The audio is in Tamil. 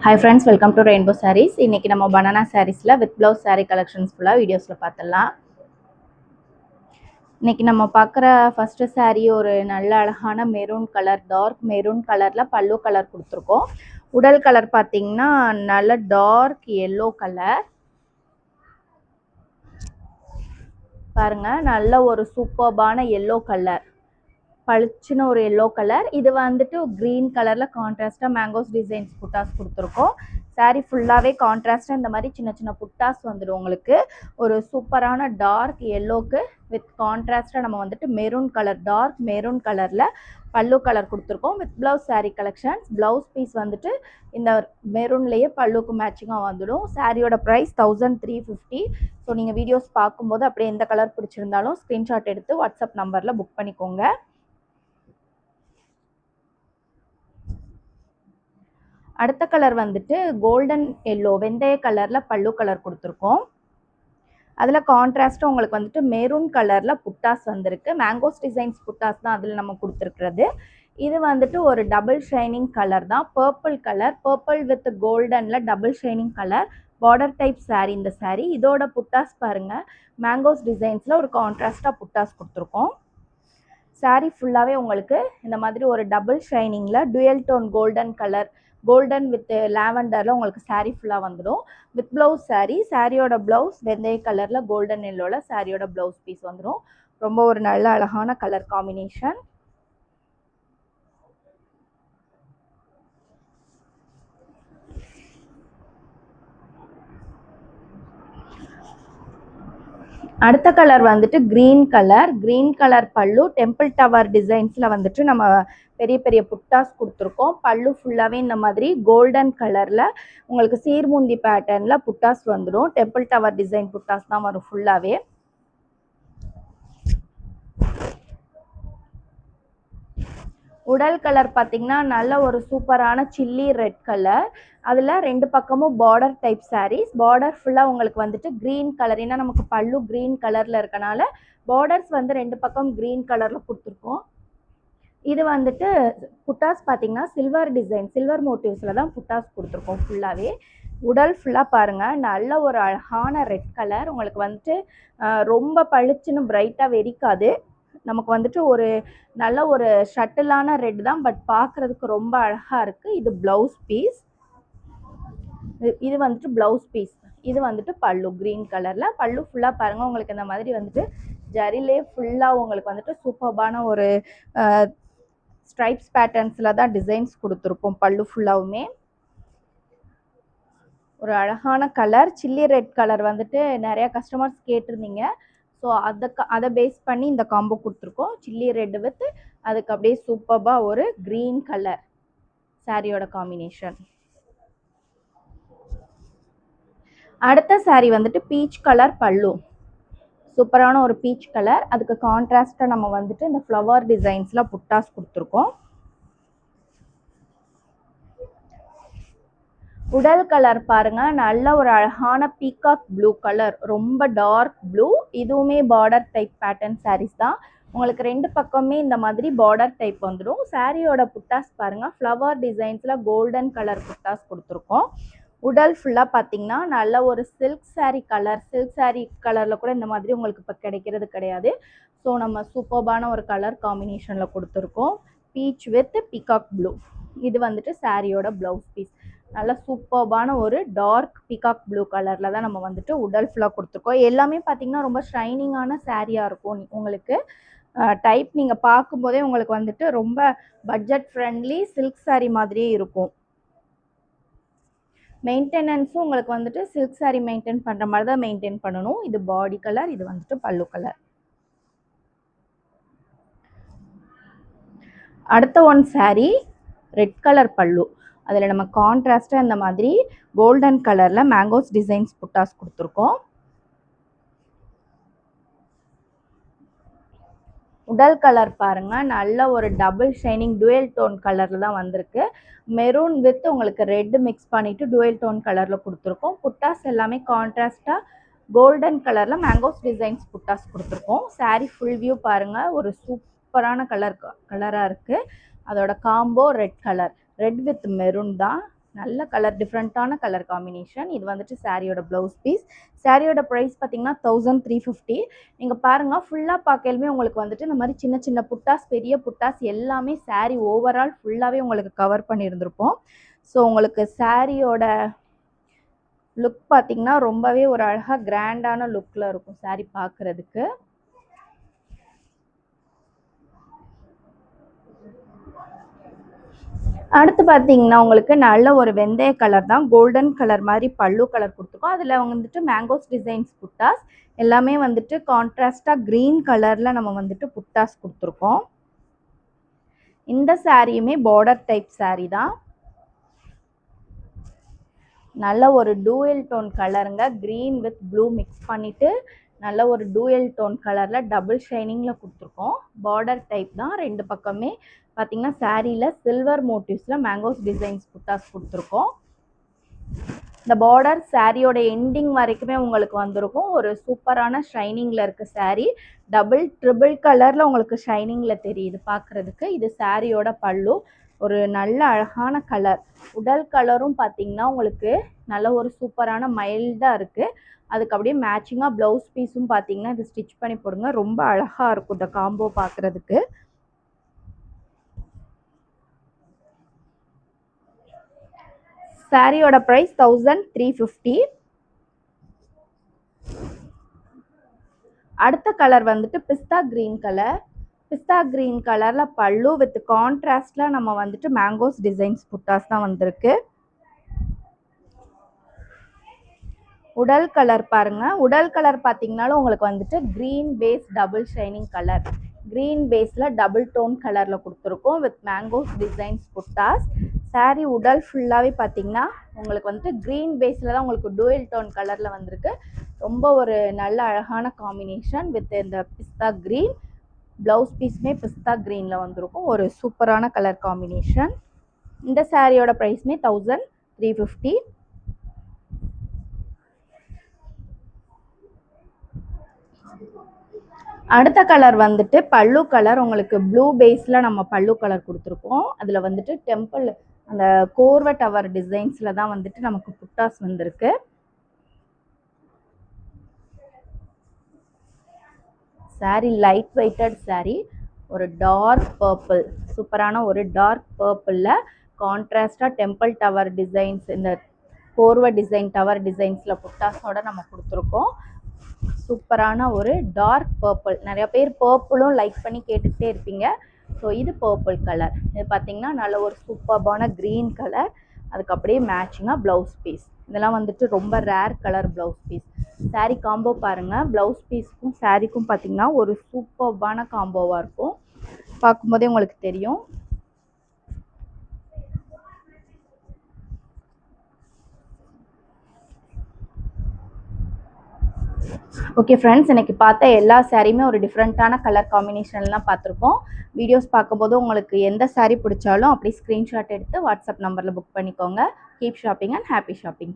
Hi friends, welcome to Rainbow Sarees. இன்னைக்கு நம்ம banana sareesல with blouse saree collections full வீடியோஸ்ல பார்த்தலாம். இன்னைக்கு நம்ம பார்க்குற ஃபர்ஸ்ட் saree ஒரு நல்ல அழகான மெரூன் கலர், டார்க் மெரூன் கலர்ல பல்லு கலர் கொடுத்துருக்கோம். உடல் கலர் பார்த்தீங்கன்னா நல்ல டார்க் yellow கலர். பாருங்க, நல்ல ஒரு சூப்பர்பான yellow கலர். பளிச்சுன ஒரு yellow கலர். இது வந்துட்டு green கலர்ல கான்ட்ராஸ்டா மேங்கோஸ் டிசைன்ஸ் புட்டாஸ் கொடுத்துருக்கோம். சாரி ஃபுல்லாவே கான்ட்ராஸ்டா இந்த மாதிரி சின்ன சின்ன புட்டாஸ் வந்துடும். உங்களுக்கு ஒரு சூப்பரான டார்க் yellowக்கு வித் கான்ட்ராஸ்டா நம்ம வந்துட்டு மெரூன் கலர், டார்க் மெரூன் கலர்ல பல்லு கலர் கொடுத்துருக்கோம். With blouse sari collections. Blouse piece வந்துட்டு இந்த மெரூன்லேயே பல்லுக்கு மேட்சிங்காக வந்துடும். சாரியோட ப்ரைஸ் 1350. ஸோ நீங்கள் வீடியோஸ் பார்க்கும்போது அப்படியே எந்த கலர் பிடிச்சிருந்தாலும் ஸ்க்ரீன்ஷாட் எடுத்து வாட்ஸ்அப் நம்பரில் புக் பண்ணிக்கோங்க. அடுத்த கலர் வந்துட்டு கோல்டன் எல்லோ, வெந்தய கலர்ல பல்லு கலர் கொடுத்துருக்கோம். அதில் கான்ட்ராஸ்டாக உங்களுக்கு வந்துட்டு மெரூன் கலரில் புட்டாஸ் வந்திருக்கு. மேங்கோஸ் டிசைன்ஸ் புட்டாஸ் தான் அதில் நம்ம கொடுத்துருக்குறது. இது வந்துட்டு ஒரு டபுள் ஷைனிங் கலர் தான், பர்பிள் கலர், பர்பிள் வித் கோல்டனில் double shining colour. Border type sari இந்த சாரீ. இதோட புட்டாஸ் பாருங்கள், மேங்கோஸ் டிசைன்ஸில் ஒரு கான்ட்ராஸ்டாக புட்டாஸ் கொடுத்துருக்கோம். சாரீ ஃபுல்லாகவே உங்களுக்கு இந்த மாதிரி ஒரு டபுள் ஷைனிங்கில் dual tone golden colour, golden with லாவெண்டரில் உங்களுக்கு சாரீ ஃபுல்லாக வந்துடும். வித் ப்ளவுஸ் சாரீ, சாரியோட ப்ளவுஸ் வெந்தய கலரில் கோல்டன் எல்லோவில் சாரியோட ப்ளவுஸ் பீஸ் வந்துடும். ரொம்ப ஒரு நல்ல அழகான கலர் காம்பினேஷன். அடுத்த கலர் வந்துட்டு கிரீன் கலர், கிரீன் கலர் பல்லு, டெம்பிள் டவர் டிசைன்ஸில் வந்துட்டு நம்ம பெரிய பெரிய புட்டாஸ் கொடுத்துருக்கோம். பல்லு ஃபுல்லாகவே இந்த மாதிரி கோல்டன் கலரில் உங்களுக்கு சீர்முந்தி பேட்டர்னில் புட்டாஸ் வந்துடும். டெம்பிள் டவர் டிசைன் புட்டாஸ் தான் வரும் ஃபுல்லாகவே. உடல் கலர் பார்த்தீங்கன்னா நல்ல ஒரு சூப்பரான சில்லி ரெட் கலர். அதில் ரெண்டு பக்கமும் பார்டர் டைப் சாரீஸ். பார்டர் ஃபுல்லாக உங்களுக்கு வந்துட்டு க்ரீன் கலர், ஏன்னா நமக்கு பல்லு க்ரீன் கலரில் இருக்கனால பார்டர்ஸ் வந்து ரெண்டு பக்கம் க்ரீன் கலரில் கொடுத்துருக்கோம். இது வந்துட்டு புட்டாஸ் பார்த்தீங்கன்னா சில்வர் டிசைன், சில்வர் மோட்டிவ்ஸில் தான் புட்டாஸ் கொடுத்துருக்கோம் ஃபுல்லாகவே. உடல் ஃபுல்லாக பாருங்கள், நல்ல ஒரு அழகான ரெட் கலர். உங்களுக்கு வந்துட்டு ரொம்ப பளிச்சுன்னு பிரைட்டாக வெடிக்காது. நமக்கு வந்துட்டு ஒரு நல்ல ஒரு ஷட்டிலான ரெட் தான், பட் பார்க்குறதுக்கு ரொம்ப அழகாக இருக்குது. இது ப்ளவுஸ் பீஸ். இது வந்துட்டு ப்ளவுஸ் பீஸ். இது வந்துட்டு பல்லு க்ரீன் கலரில். பல்லு ஃபுல்லாக பாருங்கள், உங்களுக்கு இந்த மாதிரி வந்துட்டு ஜரிலே ஃபுல்லாக உங்களுக்கு வந்துட்டு சூப்பர்பான ஒரு ஸ்ட்ரைப்ஸ் பேட்டர்ன்ஸில் தான் டிசைன்ஸ் கொடுத்துருப்போம். பல்லு ஃபுல்லாகவுமே ஒரு அழகான கலர் சில்லி ரெட் கலர் வந்துட்டு நிறையா கஸ்டமர்ஸ் கேட்டிருந்தீங்க. ஸோ அதை பேஸ் பண்ணி இந்த காம்போ கொடுத்துருக்கோம். சில்லி ரெட் வித் அதுக்கு அப்படியே சூப்பராக ஒரு க்ரீன் கலர் சாரியோட காம்பினேஷன். அடுத்த சாரீ வந்துட்டு பீச் கலர் பல்லு, சூப்பரான ஒரு பீச் கலர். அதுக்கு கான்ட்ராஸ்டாக நம்ம வந்துட்டு இந்த ஃப்ளவர் டிசைன்ஸில் புட்டாஸ் கொடுத்துருக்கோம். உடல் கலர் பாருங்க, நல்ல ஒரு அழகான பீகாக் ப்ளூ கலர், ரொம்ப டார்க் ப்ளூ. இதுவுமே பார்டர் டைப் பேட்டர்ன் சாரீஸ் தான். உங்களுக்கு ரெண்டு பக்கமே இந்த மாதிரி பார்டர் டைப் வந்துடும். சாரியோட புட்டாஸ் பாருங்க, ஃப்ளவர் டிசைன்ஸில் கோல்டன் கலர் புட்டாஸ் கொடுத்துருக்கோம். உடல் ஃபுல்லாக பார்த்தீங்கன்னா நல்ல ஒரு silk sari colour, silk sari கலரில் கூட இந்த மாதிரி உங்களுக்கு இப்போ கிடைக்கிறது கிடையாது. ஸோ நம்ம சூப்பர்பான ஒரு கலர் காம்பினேஷனில் கொடுத்துருக்கோம். Beach with peacock blue. இது வந்துட்டு சாரியோட ப்ளவுஸ் பீஸ். நல்ல சூப்பர்பான ஒரு டார்க் பீகாக் ப்ளூ கலரில் தான் நம்ம வந்துட்டு உடல் ஃபுல்லாக கொடுத்துருக்கோம். எல்லாமே பார்த்தீங்கன்னா ரொம்ப ஷைனிங்கான சாரியாக இருக்கும். உங்களுக்கு டைப் நீங்கள் பார்க்கும்போதே உங்களுக்கு வந்துட்டு ரொம்ப பட்ஜெட் ஃப்ரெண்ட்லி சில்க் சாரீ மாதிரியே இருக்கும். மெயின்டெனன்ஸும் உங்களுக்கு வந்துட்டு சில்க் சாரீ மெயின்டைன் பண்ணுற மாதிரி தான் மெயின்டைன் பண்ணணும். இது பாடி கலர், இது வந்துட்டு பல்லு கலர். அடுத்த ஒன் சாரீ ரெட் கலர் பல்லு. அதில் நம்ம கான்ட்ராஸ்டாக இந்த மாதிரி கோல்டன் கலரில் மேங்கோஸ் டிசைன்ஸ் புட்டாஸ் கொடுத்துருக்கோம். உடல் கலர் பாருங்கள், நல்ல ஒரு டபுள் ஷைனிங் டுவெல் டோன் கலரில் தான் வந்திருக்கு. மெரூன் வித் உங்களுக்கு ரெட் மிக்ஸ் பண்ணிவிட்டு டுவெல் டோன் கலரில் கொடுத்துருக்கோம். புட்டாஸ் எல்லாமே கான்ட்ராஸ்டாக கோல்டன் கலரில் மேங்கோஸ் டிசைன்ஸ் புட்டாஸ் கொடுத்துருக்கோம். சாரீ ஃபுல் வியூ பாருங்கள், ஒரு சூப்பரான கலராக இருக்குது. அதோட combo red colour, red with maroon தான். நல்ல கலர், டிஃப்ரெண்ட்டான கலர் காம்பினேஷன். இது வந்துட்டு சாரியோட ப்ளவுஸ் பீஸ். சாரியோட ப்ரைஸ் பார்த்தீங்கன்னா 1350. நீங்கள் பாருங்கள், ஃபுல்லாக பார்க்கலுமே உங்களுக்கு வந்துட்டு இந்த மாதிரி சின்ன சின்ன புட்டாஸ், பெரிய புட்டாஸ் எல்லாமே சாரி ஓவரால் ஃபுல்லாகவே உங்களுக்கு கவர் பண்ணியிருந்திருப்போம். ஸோ உங்களுக்கு சாரியோட லுக் பார்த்தீங்கன்னா ரொம்பவே ஒரு அழகாக கிராண்டான லுக்கில் இருக்கும் சாரி பார்க்குறதுக்கு. அடுத்து பார்த்தீங்கன்னா உங்களுக்கு நல்ல ஒரு வெந்தய கலர் தான், கோல்டன் கலர் மாதிரி பல்லு கலர் கொடுத்துருக்கோம். அதில் வந்துட்டு மேங்கோஸ் டிசைன்ஸ் புட்டாஸ் எல்லாமே வந்துட்டு கான்ட்ராஸ்டாக க்ரீன் கலரில் நம்ம வந்துட்டு புட்டாஸ் கொடுத்துருக்கோம். இந்த சாரியுமே பார்டர் டைப் சாரி தான். நல்ல ஒரு டூயல் டோன் கலருங்க, க்ரீன் வித் ப்ளூ மிக்ஸ் பண்ணிவிட்டு நல்ல ஒரு டூயல் டோன் கலரில் டபுள் ஷைனிங்கில் கொடுத்துருக்கோம். பார்டர் டைப் தான். ரெண்டு பக்கமே பார்த்தீங்கன்னா சாரியில் சில்வர் மோட்டிவ்ஸில் மேங்கோஸ் டிசைன்ஸ் புட்டாஸ் கொடுத்துருக்கோம். இந்த பார்டர் சாரியோட எண்டிங் வரைக்குமே உங்களுக்கு வந்திருக்கும். ஒரு சூப்பரான ஷைனிங்கில் இருக்குது சாரி. டபுள் ட்ரிபிள் கலரில் உங்களுக்கு ஷைனிங்கில் தெரியுது பார்க்குறதுக்கு. இது சாரியோட பல்லு. ஒரு நல்ல அழகான கலர். உடல் கலரும் பார்த்தீங்கன்னா உங்களுக்கு நல்ல ஒரு சூப்பரான மைல்டாக இருக்குது. அதுக்கு அப்படியே மேட்சிங்காக ப்ளவுஸ் பீஸும் பார்த்தீங்கன்னா இது ஸ்டிச் பண்ணி போடுங்க. ரொம்ப அழகாக இருக்கும் இந்த காம்போ பார்க்குறதுக்கு. சாரியோட ப்ரைஸ் 1350. அடுத்த கலர் வந்துட்டு பிஸ்தா க்ரீன் கலர். பிஸ்தா க்ரீன் கலரில் பல்லு வித் கான்ட்ராஸ்டில் நம்ம வந்துட்டு மேங்கோஸ் டிசைன்ஸ் புட்டாஸ் தான் வந்திருக்கு. உடல் கலர் பாருங்கள். உடல் கலர் பார்த்தீங்கன்னாலும் உங்களுக்கு வந்துட்டு green base double shining colour. Green பேஸில் டபுள் டோன் கலரில் கொடுத்துருக்கோம் with mangoes designs buttas. Sorry உடல் ஃபுல்லாகவே பார்த்தீங்கன்னா உங்களுக்கு வந்துட்டு க்ரீன் பேஸில் தான் உங்களுக்கு டூயல் டோன் கலரில் வந்திருக்கு. ரொம்ப ஒரு நல்ல அழகான காம்பினேஷன் வித் இந்த பிஸ்தா க்ரீன். ப்ளவுஸ் பீஸுமே பிஸ்தா க்ரீனில் வந்திருக்கும். ஒரு சூப்பரான கலர் காம்பினேஷன். இந்த சாரியோட ப்ரைஸுமே 1350. அடுத்த கலர் வந்துட்டு பல்லு கலர். உங்களுக்கு ப்ளூ பேஸில் நம்ம பல்லு கலர் கொடுத்துருக்கோம். அதில் வந்துட்டு டெம்பிள் அந்த கோர்வை டவர் டிசைன்ஸில் தான் வந்துட்டு நமக்கு புட்டாஸ் வந்திருக்கு. Sari light weighted sari. ஒரு டார்க் பர்பிள், சூப்பரான ஒரு டார்க் பர்பிளில் கான்ட்ராஸ்டாக டெம்பிள் டவர் டிசைன்ஸ், இந்த கோர்வை டிசைன் டவர் டிசைன்ஸில் புட்டாஸோட நம்ம கொடுத்துருக்கோம். சூப்பரான ஒரு டார்க் பர்பிள். நிறைய பேர் பர்பிளும் லைக் பண்ணி கேட்டுக்கிட்டே இருப்பீங்க. ஸோ இது பர்பிள் கலர். இது பார்த்தீங்கன்னா நல்ல ஒரு சூப்பர்பான க்ரீன் கலர். அதுக்கு அப்படியே மேட்சிங்காக ப்ளவுஸ் பீஸ். இதெல்லாம் வந்துட்டு ரொம்ப rare colour blouse piece. Sari combo பாருங்கள். ப்ளவுஸ் பீஸுக்கும் சாரீக்கும் பார்த்தீங்கன்னா ஒரு சூப்பர்பான காம்போவாக இருக்கும். பார்க்கும்போதே உங்களுக்கு தெரியும். ஓகே ஃப்ரெண்ட்ஸ், எனக்கு பார்த்த எல்லா சாரியுமே ஒரு டிஃப்ரெண்ட்டான கலர் காம்பினேஷன்லாம் பார்த்துருக்கோம். வீடியோஸ் பார்க்கும்போது உங்களுக்கு எந்த சாரீ பிடிச்சாலும் அப்படி ஸ்க்ரீன்ஷாட் எடுத்து வாட்ஸ்அப் நம்பரில் புக் பண்ணிக்கோங்க. Keep shopping and happy shopping.